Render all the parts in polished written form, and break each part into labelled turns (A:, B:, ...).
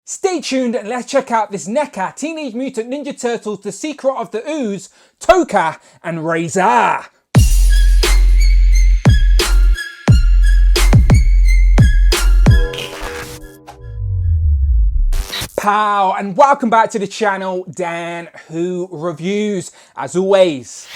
A: Stay tuned and let's check out this NECA Teenage Mutant Ninja Turtles The Secret of the Ooze, Tokka and Rahzar. Pow, and welcome back to the channel, Dan Who Reviews. As always,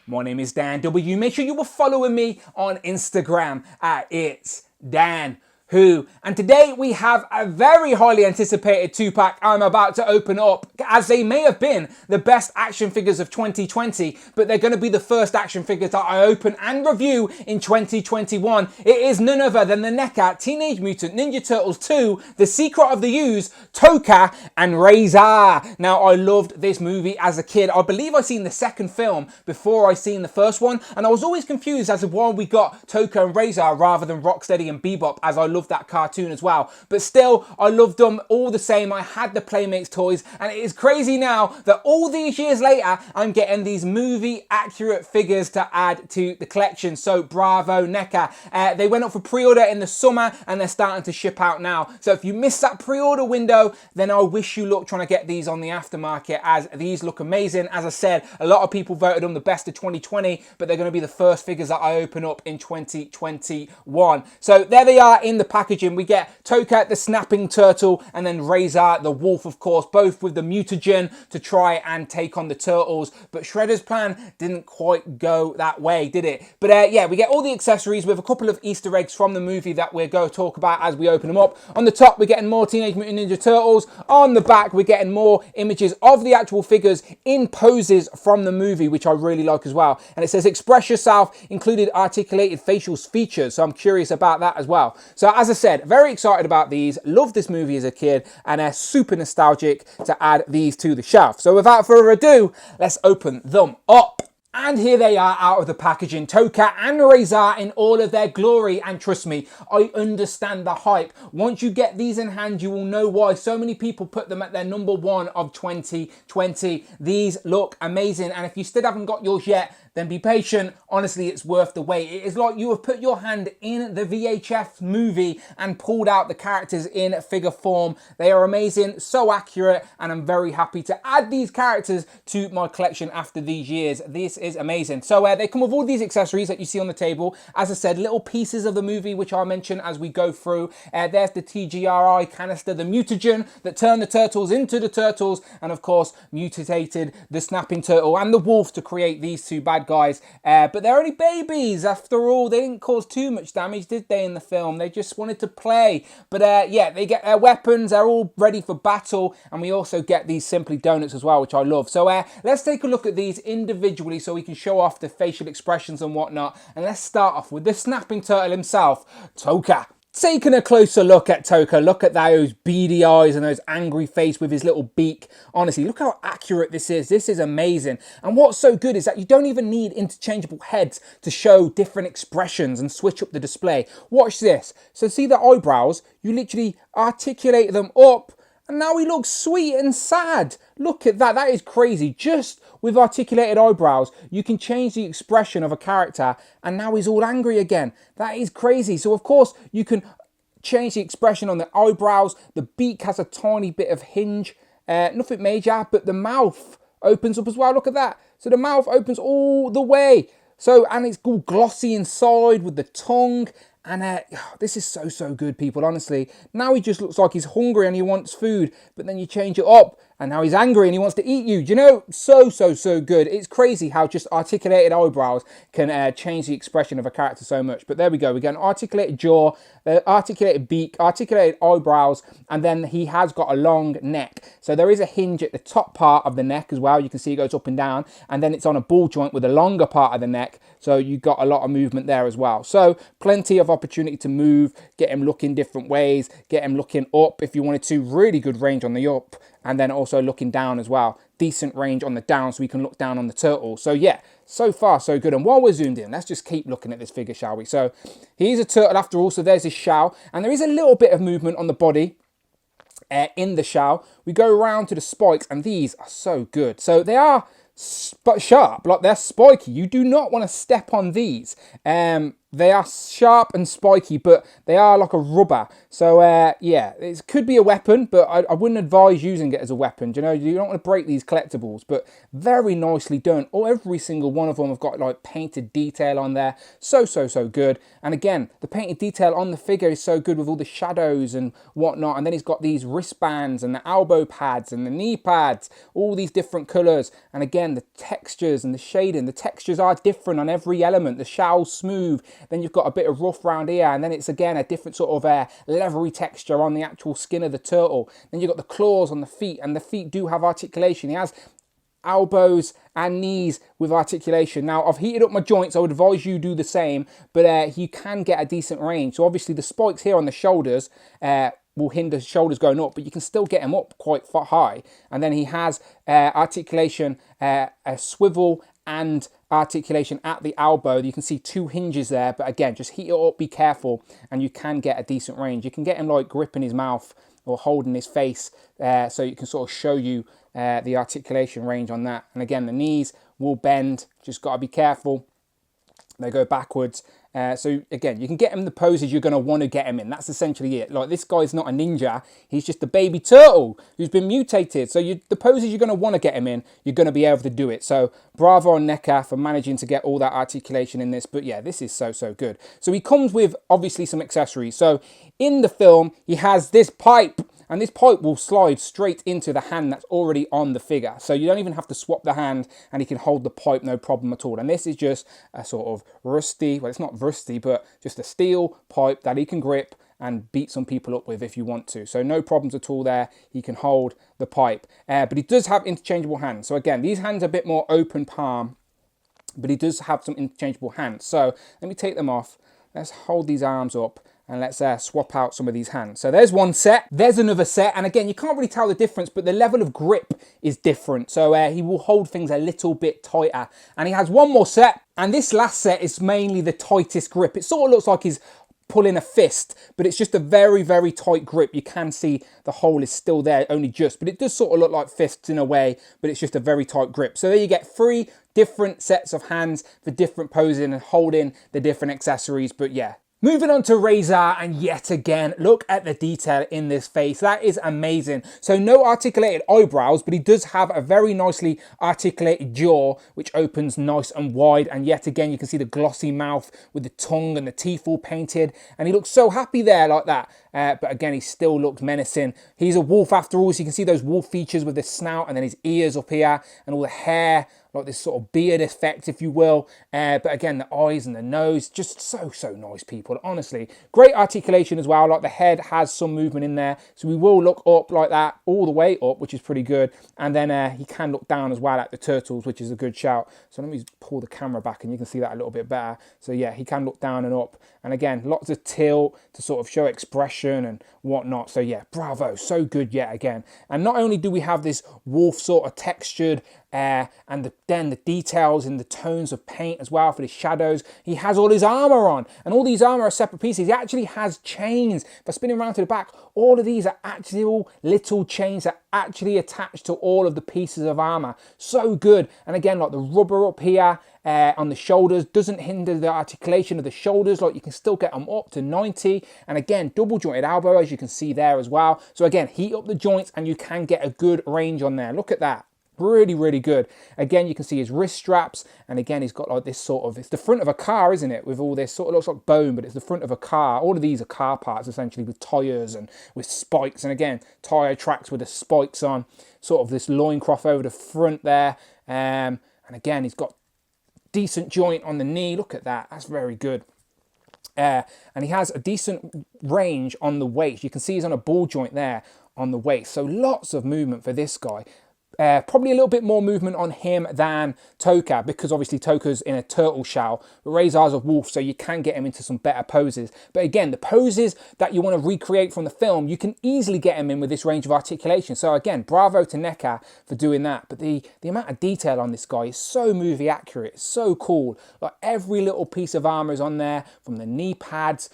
A: my name is Dan W. Make sure you were following me on Instagram at It's Dan Who. And today we have a very highly anticipated 2-pack I'm about to open up, as they may have been the best action figures of 2020, but they're going to be the first action figures that I open and review in 2021. It is none other than the NECA Teenage Mutant Ninja Turtles 2, The Secret of the Ooze, Tokka and Rahzar. Now, I loved this movie as a kid. I believe I seen the second film before I seen the first one, and I was always confused as to why we got Tokka and Rahzar rather than Rocksteady and Bebop, as I loved that cartoon as well. But still, I loved them all the same. I had the Playmates toys, and it is crazy now that all these years later, I'm getting these movie accurate figures to add to the collection. So bravo, NECA. They went up for pre-order in the summer, and they're starting to ship out now. So if you missed that pre-order window, then I wish you luck trying to get these on the aftermarket, as these look amazing. As I said, a lot of people voted them the best of 2020, but they're going to be the first figures that I open up in 2021. So there they are in the packaging. We get Tokka, the snapping turtle, and then Rahzar, the wolf, of course, both with the mutagen to try and take on the turtles. But Shredder's plan didn't quite go that way, did it? But yeah, we get all the accessories with a couple of Easter eggs from the movie that we're going to talk about as we open them up. On the top, we're getting more Teenage Mutant Ninja Turtles. On the back, we're getting more images of the actual figures in poses from the movie, which I really like as well. And it says, express yourself, included articulated facial features. So I'm curious about that as well. So as I said, very excited about these. Loved this movie as a kid, and super nostalgic to add these to the shelf. So without further ado, let's open them up. And here they are out of the packaging, Tokka and Rahzar in all of their glory. And trust me, I understand the hype. Once you get these in hand, you will know why so many people put them at their #1 of 2020. These look amazing, and if you still haven't got yours yet, then be patient. Honestly, it's worth the wait. It is like you have put your hand in the VHF movie and pulled out the characters in figure form. They are amazing, so accurate, and I'm very happy to add these characters to my collection after these years. This is amazing. So they come with all these accessories that you see on the table. As I said, little pieces of the movie, which I'll mention as we go through. There's the TGRI canister, the mutagen that turned the turtles into the turtles, and of course, mutated the snapping turtle and the wolf to create these two bad guys. But they're only babies after all. They didn't cause too much damage, did they, in the film? They just wanted to play. But yeah, they get their weapons. They're all ready for battle. And we also get these Simply Donuts as well, which I love. So let's take a look at these individually so we can show off the facial expressions and whatnot. And let's start off with the snapping turtle himself, Tokka. Taking a closer look at Tokka, look at those beady eyes and those angry face with his little beak. Honestly, look how accurate this is. This is amazing. And what's so good is that you don't even need interchangeable heads to show different expressions and switch up the display. Watch this. So see the eyebrows? You literally articulate them up, and now he looks sweet and sad. Look at that. That is crazy. Just with articulated eyebrows, you can change the expression of a character, and now he's all angry again. That is crazy. So, of course, you can change the expression on the eyebrows. The beak has a tiny bit of hinge. Nothing major, but the mouth opens up as well. Look at that. So the mouth opens all the way. So, and it's all glossy inside with the tongue. And this is so good, people, honestly. Now he just looks like he's hungry and he wants food, but then you change it up and now he's angry and he wants to eat you. Do you know? So good. It's crazy how just articulated eyebrows can change the expression of a character so much. But there we go. We get an articulated jaw, articulated beak, articulated eyebrows, and then he has got a long neck. So there is a hinge at the top part of the neck as well. You can see it goes up and down, and then it's on a ball joint with a longer part of the neck. So you've got a lot of movement there as well. So plenty of opportunity to move, get him looking different ways, get him looking up if you wanted to. Really good range on the up, and then also looking down as well. Decent range on the down, so we can look down on the turtle. So yeah, so far so good. And while we're zoomed in, let's just keep looking at this figure, shall we? So he's a turtle after all, so there's his shell, and there is a little bit of movement on the body in the shell. We go around to the spikes, and these are so good. So they are sharp, like they're spiky. You do not want to step on these. They are sharp and spiky, but they are like a rubber. So yeah, it could be a weapon, but I wouldn't advise using it as a weapon. You know, you don't want to break these collectibles, but very nicely done. Every single one of them have got like painted detail on there. So good. And again, the painted detail on the figure is so good with all the shadows and whatnot. And then he's got these wristbands and the elbow pads and the knee pads, all these different colors. And again, the textures and the shading, the textures are different on every element. The shell's smooth. Then you've got a bit of rough round here, and then it's again a different sort of leathery texture on the actual skin of the turtle. Then you've got the claws on the feet, and the feet do have articulation. He has elbows and knees with articulation. Now, I've heated up my joints. I would advise you do the same, but you can get a decent range. So obviously the spikes here on the shoulders will hinder shoulders going up, but you can still get them up quite high. And then he has articulation, a swivel and articulation at the elbow. You can see two hinges there, but again, just heat it up, be careful, and you can get a decent range. You can get him like gripping his mouth or holding his face, so you can sort of show you the articulation range on that. And again, the knees will bend, just got to be careful. They go backwards. So again, you can get him the poses you're going to want to get him in. That's essentially it. Like, this guy's not a ninja. He's just a baby turtle who's been mutated. So the poses you're going to want to get him in, you're going to be able to do it. So bravo on NECA for managing to get all that articulation in this. But yeah, this is so good. So he comes with obviously some accessories. So in the film, he has this pipe. And this pipe will slide straight into the hand that's already on the figure. So you don't even have to swap the hand, and he can hold the pipe no problem at all. And this is just a sort of rusty, well, it's not rusty, but just a steel pipe that he can grip and beat some people up with if you want to. So no problems at all there. He can hold the pipe. But he does have interchangeable hands. So again, these hands are a bit more open palm, but he does have some interchangeable hands. So let me take them off. Let's hold these arms up. And let's swap out some of these hands. So there's one set, there's another set. And again, you can't really tell the difference, but the level of grip is different. So he will hold things a little bit tighter. And he has one more set. And this last set is mainly the tightest grip. It sort of looks like he's pulling a fist, but it's just a very tight grip. You can see the hole is still there, only just, but it does sort of look like fists in a way, but it's just a very tight grip. So there you get 3 different sets of hands for different posing and holding the different accessories. But yeah. Moving on to Rahzar, and yet again, look at the detail in this face. That is amazing. So no articulated eyebrows, but he does have a very nicely articulated jaw, which opens nice and wide. And yet again, you can see the glossy mouth with the tongue and the teeth all painted. And he looks so happy there like that. But again, he still looks menacing. He's a wolf after all, so you can see those wolf features with the snout and then his ears up here and all the hair, like this sort of beard effect, if you will. But again, the eyes and the nose, just so nice, people. Honestly, great articulation as well. Like, the head has some movement in there, so we will look up like that, all the way up, which is pretty good. And then he can look down as well at the turtles, which is a good shout. So let me pull the camera back and you can see that a little bit better. So yeah, he can look down and up. And again, lots of tilt to sort of show expression and whatnot. So yeah, bravo, so good yet again. And not only do we have this wolf sort of textured and then the details in the tones of paint as well for the shadows. He has all his armor on, and all these armor are separate pieces. He actually has chains for spinning around to the back. All of these are actual little chains that actually attach to all of the pieces of armor. So good. And again, like the rubber up here on the shoulders doesn't hinder the articulation of the shoulders. Like, you can still get them up to 90. And again, double jointed elbow, as you can see there as well. So again, heat up the joints and you can get a good range on there. Look at that. Really good. Again, you can see his wrist straps, and again, he's got like this sort of, it's the front of a car, isn't it, with all this sort of, looks like bone, but it's the front of a car. All of these are car parts essentially, with tires and with spikes, and again, tire tracks with the spikes on, sort of this loincloth over the front there. And again, he's got decent joint on the knee. Look at that, that's very good. And he has a decent range on the waist. You can see he's on a ball joint there on the waist, so lots of movement for this guy. Probably a little bit more movement on him than Tokka, because obviously Tokka's in a turtle shell, but Rahzar's a wolf, so you can get him into some better poses. But again, the poses that you want to recreate from the film, you can easily get him in with this range of articulation. So again, bravo to NECA for doing that. But the amount of detail on this guy is so movie accurate, it's so cool. Like, every little piece of armor is on there, from the knee pads,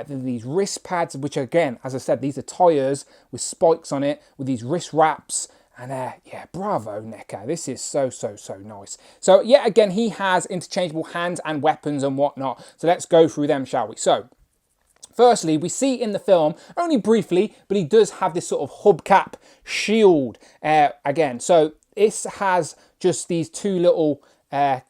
A: these wrist pads, which again, as I said, these are tires with spikes on it, with these wrist wraps. And yeah, bravo NECA. This is so nice. So yet again, he has interchangeable hands and weapons and whatnot. So let's go through them, shall we? So firstly, we see in the film, only briefly, but he does have this sort of hubcap shield again. So this has just these two little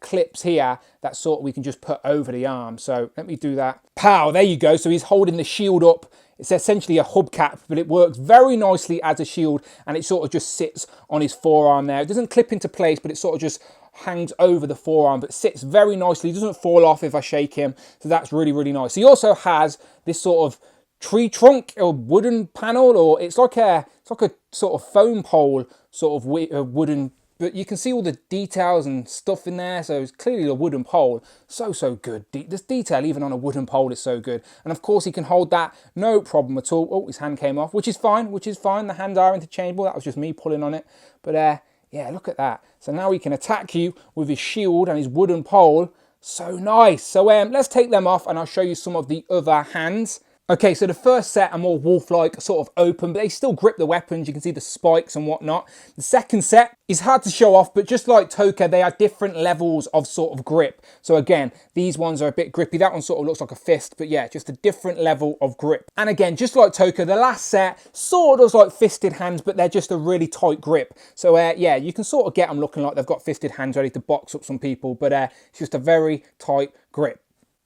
A: clips here that sort of we can just put over the arm. So let me do that. Pow, there you go. So he's holding the shield up. It's essentially a hubcap, but it works very nicely as a shield, and it sort of just sits on his forearm there. It doesn't clip into place, but it sort of just hangs over the forearm, but sits very nicely. It doesn't fall off if I shake him, so that's really nice. He also has this sort of tree trunk or wooden panel, or it's like a sort of foam pole, sort of wooden. But you can see all the details and stuff in there, so it's clearly a wooden pole. So good. This detail, even on a wooden pole, is so good. And of course, he can hold that, no problem at all. Oh, his hand came off, which is fine. The hands are interchangeable. That was just me pulling on it. But yeah, look at that. So now he can attack you with his shield and his wooden pole. So nice. So let's take them off, and I'll show you some of the other hands. Okay, so the first set are more wolf-like, sort of open, but they still grip the weapons. You can see the spikes and whatnot. The second set is hard to show off, but just like Tokka, they are different levels of sort of grip. So again, these ones are a bit grippy. That one sort of looks like a fist, but yeah, just a different level of grip. And again, just like Tokka, the last set sort of looks like fisted hands, but they're just a really tight grip. So yeah, you can sort of get them looking like they've got fisted hands ready to box up some people, but it's just a very tight grip.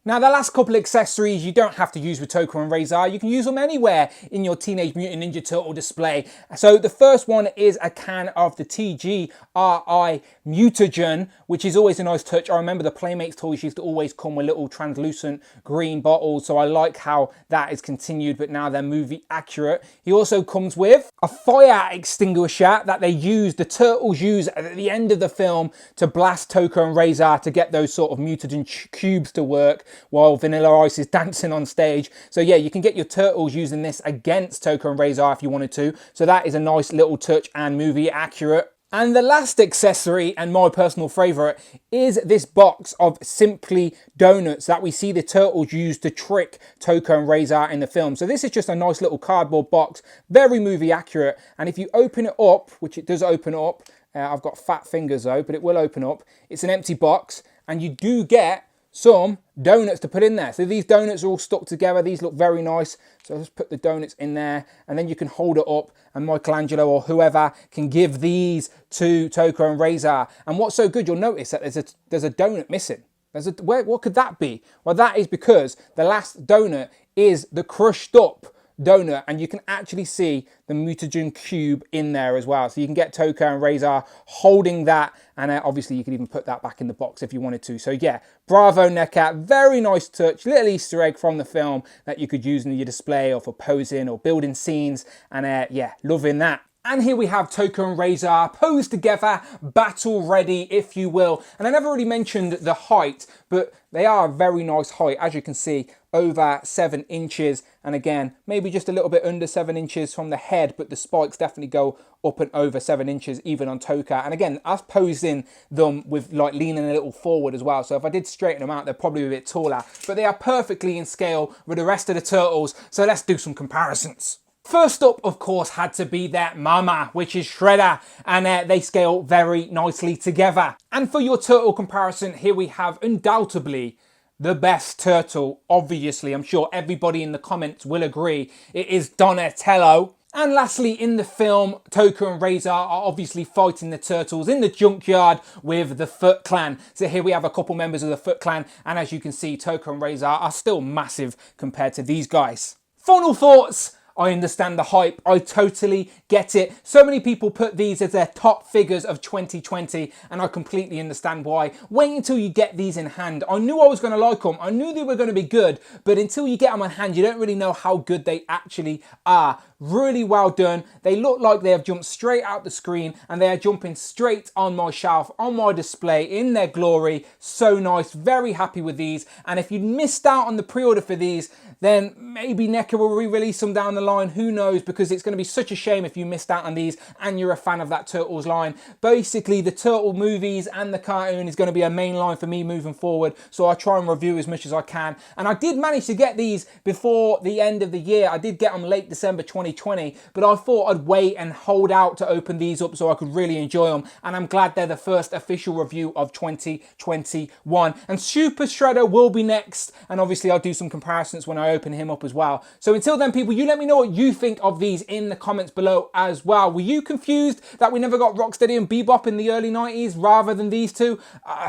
A: Now, the last couple of accessories you don't have to use with Tokka and Rahzar. You can use them anywhere in your Teenage Mutant Ninja Turtle display. So the first one is a can of the TGRI Mutagen, which is always a nice touch. I remember the Playmates toys used to always come with little translucent green bottles, so I like how that is continued, but now they're movie accurate. He also comes with a fire extinguisher that the turtles use at the end of the film to blast Tokka and Rahzar to get those sort of mutagen cubes to work, while Vanilla Ice is dancing on stage. So yeah, you can get your turtles using this against Tokka and Rahzar if you wanted to. So that is a nice little touch and movie accurate. And the last accessory, and my personal favourite, is this box of Simply Donuts that we see the turtles use to trick Tokka and Rahzar in the film. So this is just a nice little cardboard box, very movie accurate. And if you open it up, which it does open up, I've got fat fingers though, but it will open up. It's an empty box, and you do get some donuts to put in there. So these donuts are all stuck together. These look very nice. So just put the donuts in there, and then you can hold it up, and Michelangelo or whoever can give these to Tokka and Rahzar. And what's so good, you'll notice that there's a donut missing. What could that be? Well, that is because the last donut is the crushed up donut, and you can actually see the mutagen cube in there as well. So you can get Tokka and Rahzar holding that, and obviously you can even put that back in the box if you wanted to. So yeah, bravo NECA, very nice touch, little Easter egg from the film that you could use in your display or for posing or building scenes, and yeah, loving that. And here we have Tokka and Rahzar posed together, battle ready, if you will. And I never really mentioned the height, but they are a very nice height, as you can see, over 7 inches. And again, maybe just a little bit under 7 inches from the head, but the spikes definitely go up and over 7 inches, even on Tokka. And again, I've posed in them with like leaning a little forward as well. So if I did straighten them out, they're probably a bit taller, but they are perfectly in scale with the rest of the turtles. So let's do some comparisons. First up, of course, had to be their mama, which is Shredder, and they scale very nicely together. And for your turtle comparison, here we have undoubtedly the best turtle. Obviously, I'm sure everybody in the comments will agree. It is Donatello. And lastly, in the film, Tokka and Rahzar are obviously fighting the turtles in the junkyard with the Foot Clan. So here we have a couple members of the Foot Clan, and as you can see, Tokka and Rahzar are still massive compared to these guys. Final thoughts. I understand the hype. I totally get it. So many people put these as their top figures of 2020, and I completely understand why. Wait until you get these in hand. I knew I was going to like them. I knew they were going to be good, but until you get them in hand, you don't really know how good they actually are. Really well done. They look like they have jumped straight out the screen, and they are jumping straight on my shelf, on my display in their glory. So nice. Very happy with these. And if you missed out on the pre-order for these, then maybe NECA will re-release them down the line. Who knows? Because it's going to be such a shame if you missed out on these and you're a fan of that Turtles line. Basically, the Turtle movies and the cartoon is going to be a main line for me moving forward. So I try and review as much as I can. And I did manage to get these before the end of the year. I did get them late December 2020. 2020, but I thought I'd wait and hold out to open these up so I could really enjoy them, and I'm glad they're the first official review of 2021. And Super Shredder will be next, and obviously I'll do some comparisons when I open him up as well. So until then, people, you let me know what you think of these in the comments below as well. Were you confused that we never got Rocksteady and Bebop in the early 90s rather than these two?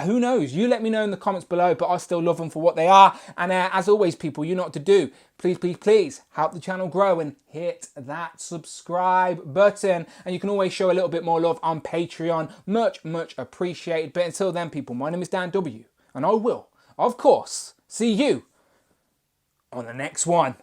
A: Who knows? You let me know in the comments below, but I still love them for what they are. And as always, people, you know what to do. Please, please, please help the channel grow and hit that subscribe button. And you can always show a little bit more love on Patreon. Much, much appreciated. But until then, people, my name is Dan W. And I will, of course, see you on the next one.